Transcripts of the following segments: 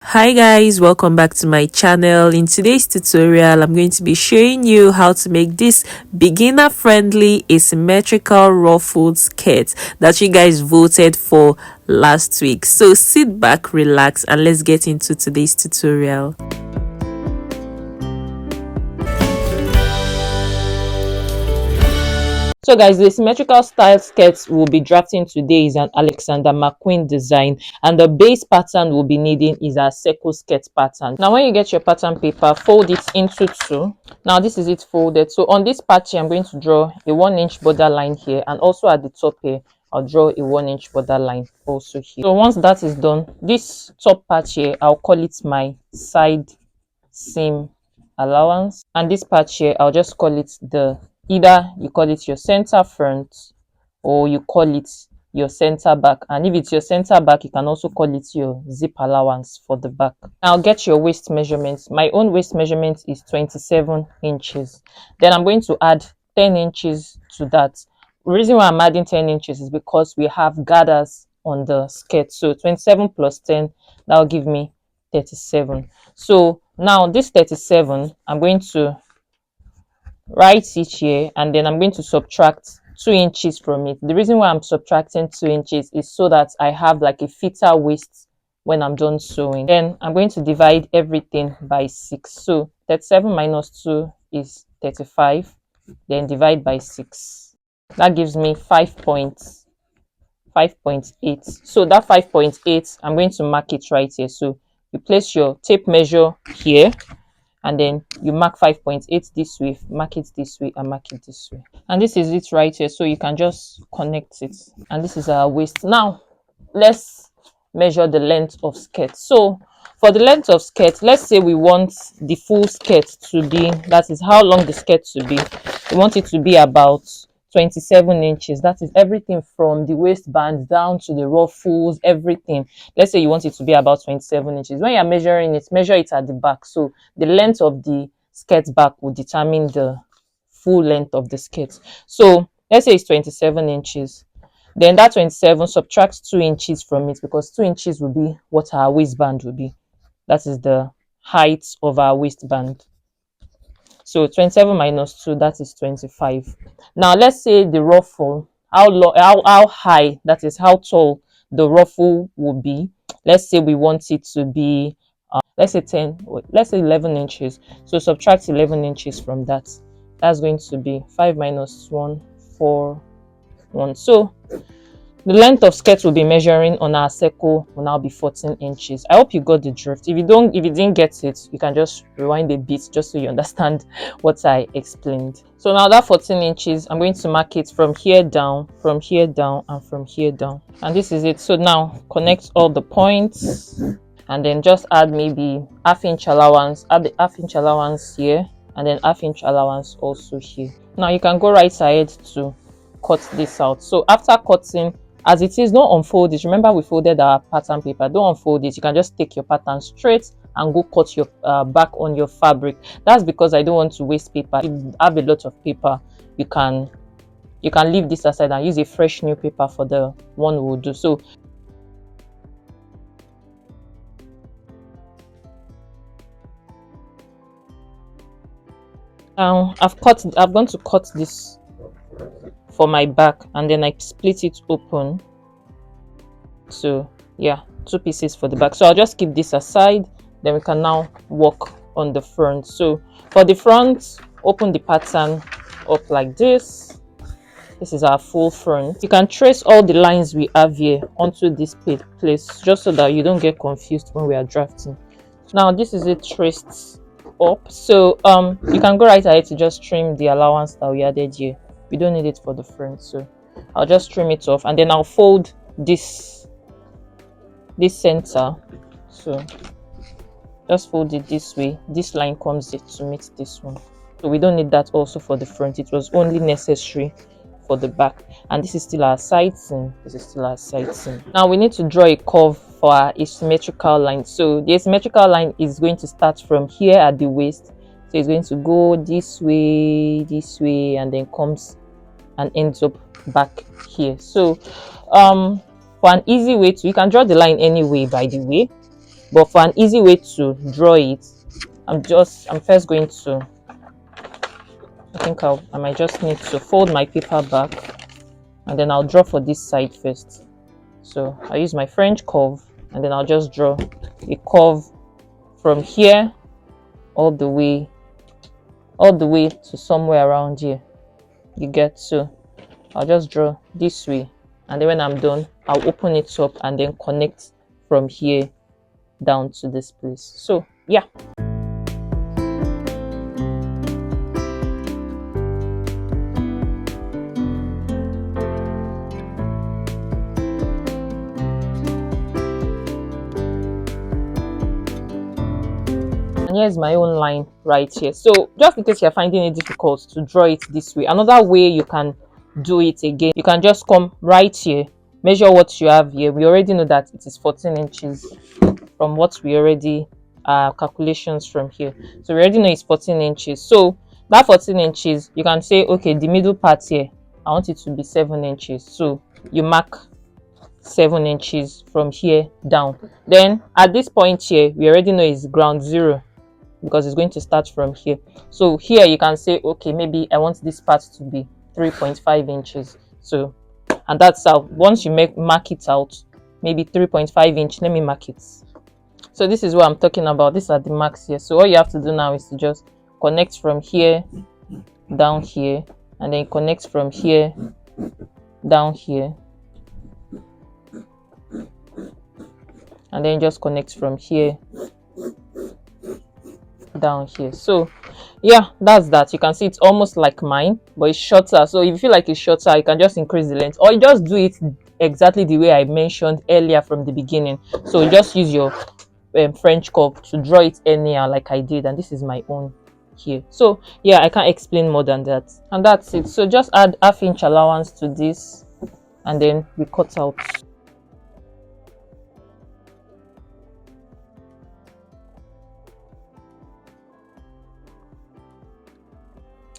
Hi guys, welcome back to my channel. In today's tutorial I'm going to be showing you how to make this beginner friendly asymmetrical ruffled skirt that you guys voted for last week. So sit back, relax, and let's get into today's tutorial. So guys, the symmetrical style skirts we'll be drafting today is an Alexander McQueen design, and the base pattern we'll be needing is a circle skirt pattern. Now when you get your pattern paper, fold it into two. Now this is it folded. So on this part here, I'm going to draw a 1-inch border line here, and also at the top here I'll draw a 1-inch border line also here. So once that is done, this top part here I'll call it my side seam allowance, and this part here I'll just call it either you call it your center front or you call it your center back, and if it's your center back you can also call it your zip allowance for the back. Now get your waist measurements. My own waist measurement is 27 inches. Then I'm going to add 10 inches to that. The reason why I'm adding 10 inches is because we have gathers on the skirt, so 27 plus 10, that will give me 37. So now this 37 I'm going to write it here, and then I'm going to subtract 2 inches from it. The reason why I'm subtracting 2 inches is so that I have like a fitter waist when I'm done sewing. Then I'm going to divide everything by 6. So 37 minus 2 is 35. Then divide by 6. That gives me 5.8. So that 5.8, I'm going to mark it right here. So you place your tape measure here, and then you mark 5.8 this way, mark it this way, and mark it this way, and this is it right here. So you can just connect it, and this is our waist. Now let's measure the length of skirt. So for the length of skirt, let's say we want the full skirt to be, that is how long the skirt to be, we want it to be about 27 inches. That is everything from the waistband down to the ruffles, everything. Let's say you want it to be about 27 inches. When you're measuring it, measure it at the back. So the length of the skirt back will determine the full length of the skirt. So let's say it's 27 inches. Then that 27, subtract 2 inches from it, because 2 inches will be what our waistband will be. That is the height of our waistband. So 27 minus 2, that is 25. Now let's say the ruffle, how high, that is how tall the ruffle will be. Let's say we want it to be let's say 11 inches. So subtract 11 inches from that. That's going to be 5 minus 1, 4, 1. So the length of skirt we'll be measuring on our circle will now be 14 inches. I hope you got the drift. If you didn't get it, you can just rewind a bit just so you understand what I explained. So now that 14 inches, I'm going to mark it from here down, and from here down. And this is it. So now connect all the points, and then just add maybe half-inch allowance. Add the half-inch allowance here, and then half-inch allowance also here. Now you can go right ahead to cut this out. So after cutting, as it is, don't unfold it. Remember, we folded our pattern paper. Don't unfold it. You can just take your pattern straight and go cut your back on your fabric. That's because I don't want to waste paper. If you have a lot of paper, you can leave this aside and use a fresh new paper for the one we'll do. So now I've gone to cut this for my back, and then I split it open. So yeah, 2 pieces for the back. So I'll just keep this aside, then we can now work on the front. So for the front, open the pattern up like this. This is our full front. You can trace all the lines we have here onto this place, just so that you don't get confused when we are drafting. Now this is it traced up. So you can go right ahead to just trim the allowance that we added here. We don't need it for the front, so I'll just trim it off, and then I'll fold this center. So just fold it this way. This line comes here to meet this one, so we don't need that also for the front. It was only necessary for the back. And this is still our side seam. Now we need to draw a curve for our asymmetrical line. So the asymmetrical line is going to start from here at the waist. So it's going to go this way, and then comes and ends up back here. So for an easy way to, you can draw the line anyway, by the way. But for an easy way to draw it, I'm first going to, I might just need to fold my paper back, and then I'll draw for this side first. So I use my French curve, and then I'll just draw a curve from here all the way to somewhere around here. You get? So I'll just draw this way, and then when I'm done, I'll open it up and then connect from here down to this place. So yeah. And here's my own line right here. So just in case you're finding it difficult to draw it this way, another way you can do it again, you can just come right here, measure what you have here. We already know that it is 14 inches from what we already calculations from here. So we already know it's 14 inches. So that 14 inches, you can say, okay, the middle part here, I want it to be 7 inches. So you mark 7 inches from here down. Then at this point here, we already know it's ground zero, because it's going to start from here. So here you can say, okay, maybe I want this part to be 3.5 inches. So, and that's how, once you mark it out, maybe 3.5 inch, let me mark it. So this is what I'm talking about. These are the marks here. So all you have to do now is to just connect from here down here, and then connect from here down here, and then just connect from here down here. So yeah, that's that. You can see it's almost like mine, but it's shorter. So if you feel like it's shorter, you can just increase the length, or you just do it exactly the way I mentioned earlier from the beginning. So you just use your French curve to draw it anyhow like I did, and this is my own here. So yeah, I can't explain more than that, and that's it. So just add ½ inch allowance to this, and then we cut out.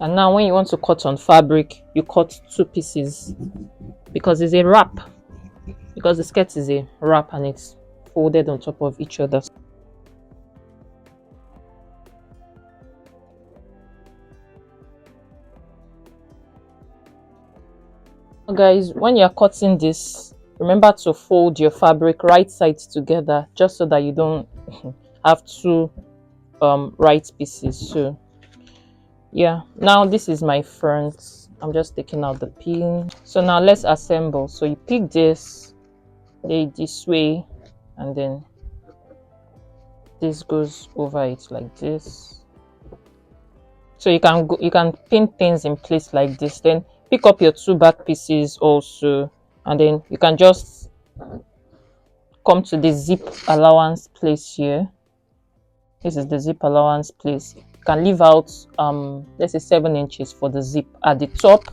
And now when you want to cut on fabric, you cut 2 pieces, because it's a wrap, because the skirt is a wrap and it's folded on top of each other. Guys, when you're cutting this, remember to fold your fabric right sides together, just so that you don't have 2 right pieces. So yeah, now this is my front. I'm just taking out the pin. So now let's assemble. So you pick this, lay it this way, and then this goes over it like this. So you can pin things in place like this. Then pick up your 2 back pieces also, and then you can just come to the zip allowance place here. This is the zip allowance place. You can leave out let's say 7 inches for the zip at the top,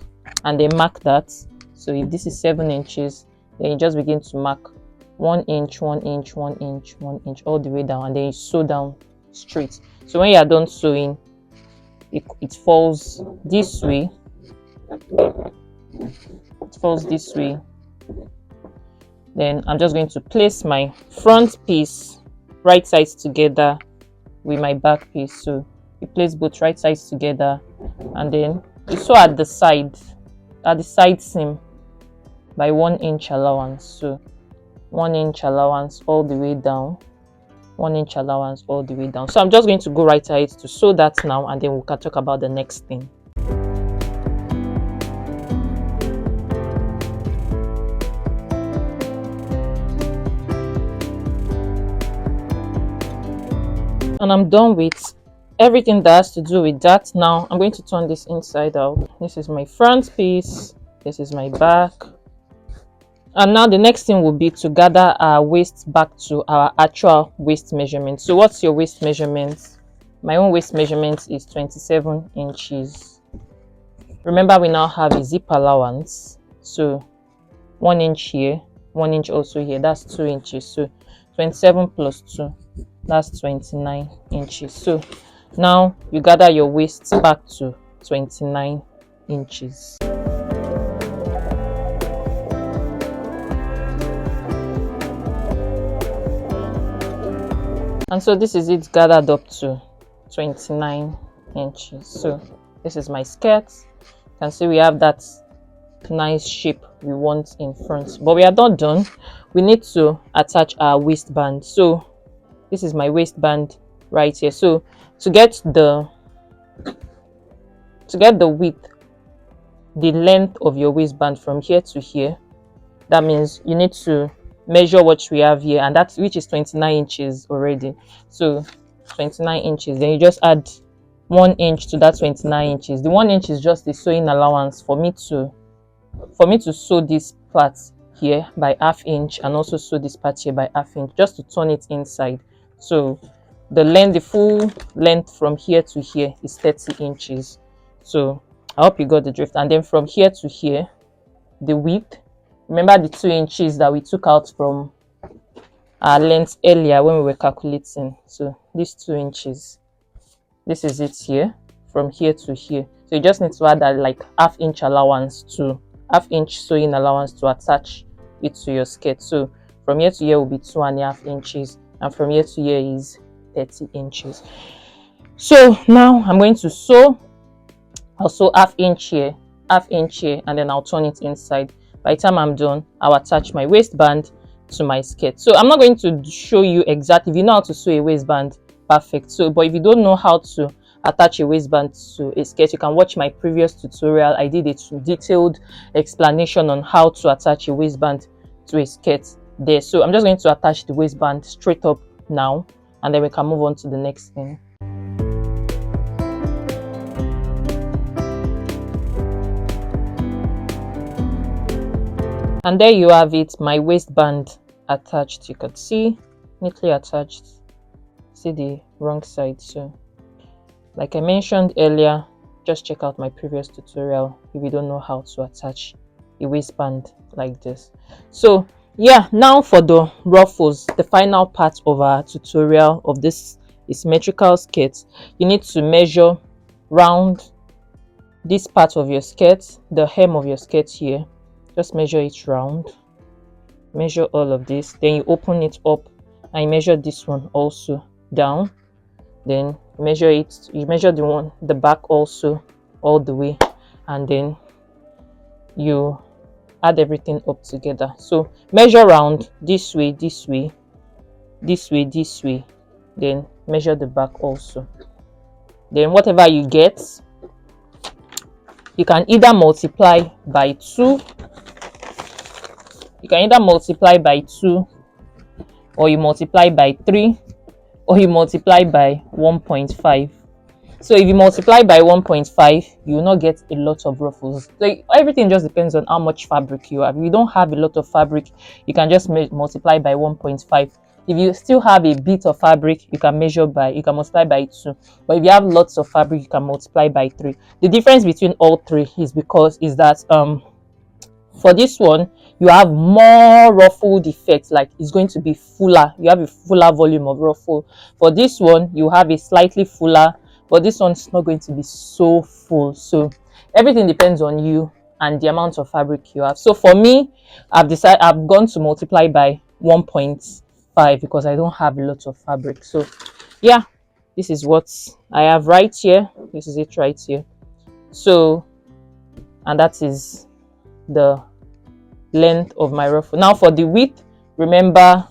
and then mark that. So if this is 7 inches, then you just begin to mark 1 inch, 1 inch, 1 inch, 1 inch, all the way down, and then you sew down straight. So when you are done sewing, it falls this way. It falls this way. Then I'm just going to place my front piece right sides together with my back piece. So you place both right sides together, and then you sew at the side seam by 1 inch allowance. So 1 inch allowance all the way down, 1 inch allowance all the way down. So I'm just going to go right ahead to sew that now, and then we can talk about the next thing. And I'm done with everything that has to do with that. Now I'm going to turn this inside out. This is my front piece, this is my back, and now the next thing will be to gather our waist back to our actual waist measurement. So what's your waist measurement? My own waist measurement is 27 inches. Remember, we now have a zip allowance, so 1 inch here, 1 inch also here, that's 2 inches. So 27 plus 2, that's 29 inches. So now you gather your waist back to 29 inches. And so this is it gathered up to 29 inches. So this is my skirt. You can see we have that nice shape we want in front, but we are not done. We need to attach our waistband. So this is my waistband right here. So to get the width, the length of your waistband from here to here, that means you need to measure what we have here, and that's which is 29 inches already. So 29 inches, then you just add 1 inch to that 29 inches. The 1 inch is just the sewing allowance for me to sew this part here by ½ inch, and also sew this part here by ½ inch, just to turn it inside. So the full length from here to here is 30 inches. So I hope you got the drift. And then from here to here, the width, remember the 2 inches that we took out from our length earlier when we were calculating. So these 2 inches, this is it here, from here to here. So you just need to add that like ½ inch allowance, to ½ inch sewing allowance, to attach it to your skirt. So from here to here will be 2.5 inches, and from here to here is 30 inches. So now I'm going to sew. I'll sew ½ inch here, ½ inch here, and then I'll turn it inside. By the time I'm done, I'll attach my waistband to my skirt. So I'm not going to show you exactly. If you know how to sew a waistband, perfect. So but if you don't know how to attach a waistband to a skirt, you can watch my previous tutorial. I did a detailed explanation on how to attach a waistband to a skirt there. So I'm just going to attach the waistband straight up now, and then we can move on to the next thing. And there you have it, my waistband attached. You could see, neatly attached. See the wrong side. So like I mentioned earlier, just check out my previous tutorial if you don't know how to attach a waistband like this. So yeah, now for the ruffles, the final part of our tutorial of this asymmetrical skirt. You need to measure round this part of your skirt, the hem of your skirt here. Just measure it round, measure all of this, then you open it up and you measure this one also down, then measure it, you measure the back also all the way, and then you add everything up together. So measure round this way, this way, this way, this way, then measure the back also. Then whatever you get, you can either multiply by 2. You can either multiply by 2, or you multiply by 3, or you multiply by 1.5. So if you multiply by 1.5, you will not get a lot of ruffles. So everything just depends on how much fabric you have. If you don't have a lot of fabric, you can just multiply by 1.5. If you still have a bit of fabric, you can multiply by 2. But if you have lots of fabric, you can multiply by 3. The difference between all three is that for this one, you have more ruffled effects, like it's going to be fuller. You have a fuller volume of ruffle. For this one, you have a slightly fuller, but this one's not going to be so full. So everything depends on you and the amount of fabric you have. So for me, I've gone to multiply by 1.5 because I don't have a lot of fabric. So yeah, this is what I have right here. This is it right here. So, and that is the length of my ruffle. Now for the width, remember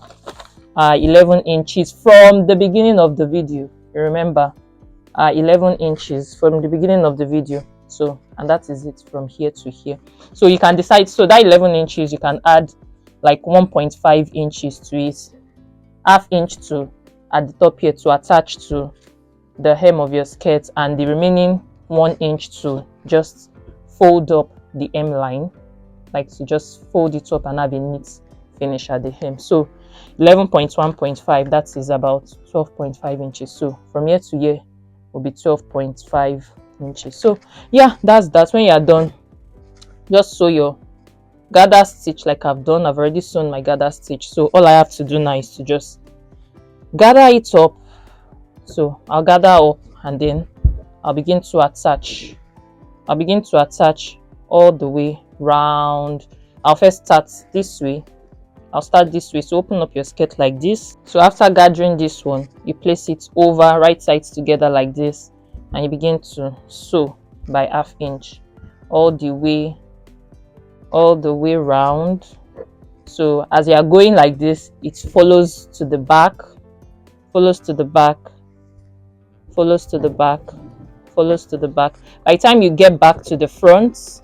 11 inches from the beginning of the video. Remember 11 inches from the beginning of the video. So, and that is it from here to here. So you can decide, so that 11 inches, you can add like 1.5 inches to it, ½ inch to at the top here to attach to the hem of your skirt, and the remaining 1 inch to just fold up the hem line, like to just fold it up and have a neat finish at the hem. So 11.1.5, that is about 12.5 inches. So from here to here will be 12.5 inches. So yeah, that's that. When you are done, just sew your gather stitch like I've done. I've already sewn my gather stitch, so all I have to do now is to just gather it up. So I'll gather up and then I'll begin to attach all the way round. I'll first start this way. I'll start this way. So open up your skirt like this. So after gathering this one, you place it over, right sides together like this, and you begin to sew by 1/2 inch all the way round. So as you are going like this, it follows to the back, follows to the back, follows to the back, follows to the back. By the time you get back to the front,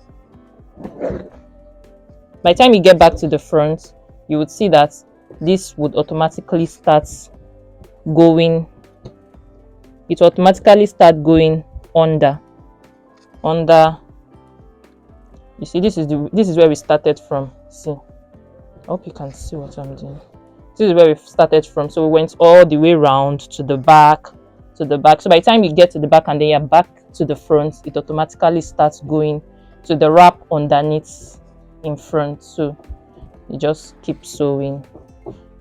you would see that this would automatically start going. It will automatically start going under. You see, this is where we started from. See, I hope you can see what I'm doing. This is where we started from. So we went all the way round to the back, So by the time you get to the back and then you're back to the front, it automatically starts going to the wrap underneath in front. So you just keep sewing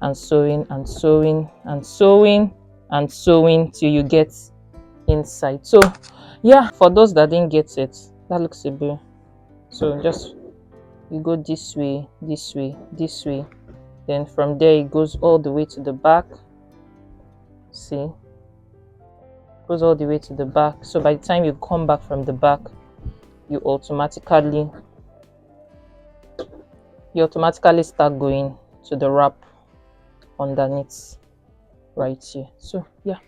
and sewing and sewing and sewing and sewing till you get inside. So yeah, for those that didn't get it, that looks a bit. So just you go this way, this way, this way, then from there it goes all the way to the back. See, goes all the way to the back. So by the time you come back from the back, you automatically start going to the wrap underneath right here. So yeah.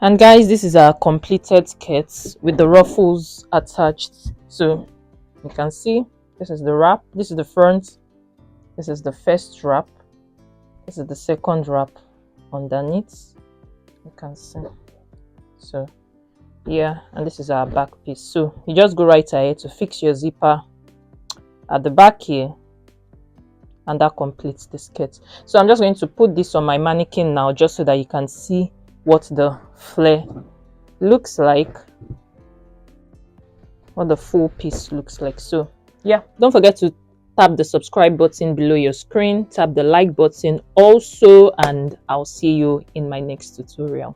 And guys, this is our completed skirt with the ruffles attached. So you can see this is the wrap, this is the front, this is the first wrap, this is the second wrap underneath. You can see. So yeah, and this is our back piece. So you just go right ahead to fix your zipper at the back here, and that completes the skirt. So I'm just going to put this on my mannequin now, just so that you can see what the flare looks like, what the full piece looks like. So yeah, don't forget to tap the subscribe button below your screen, tap the like button also, and I'll see you in my next tutorial.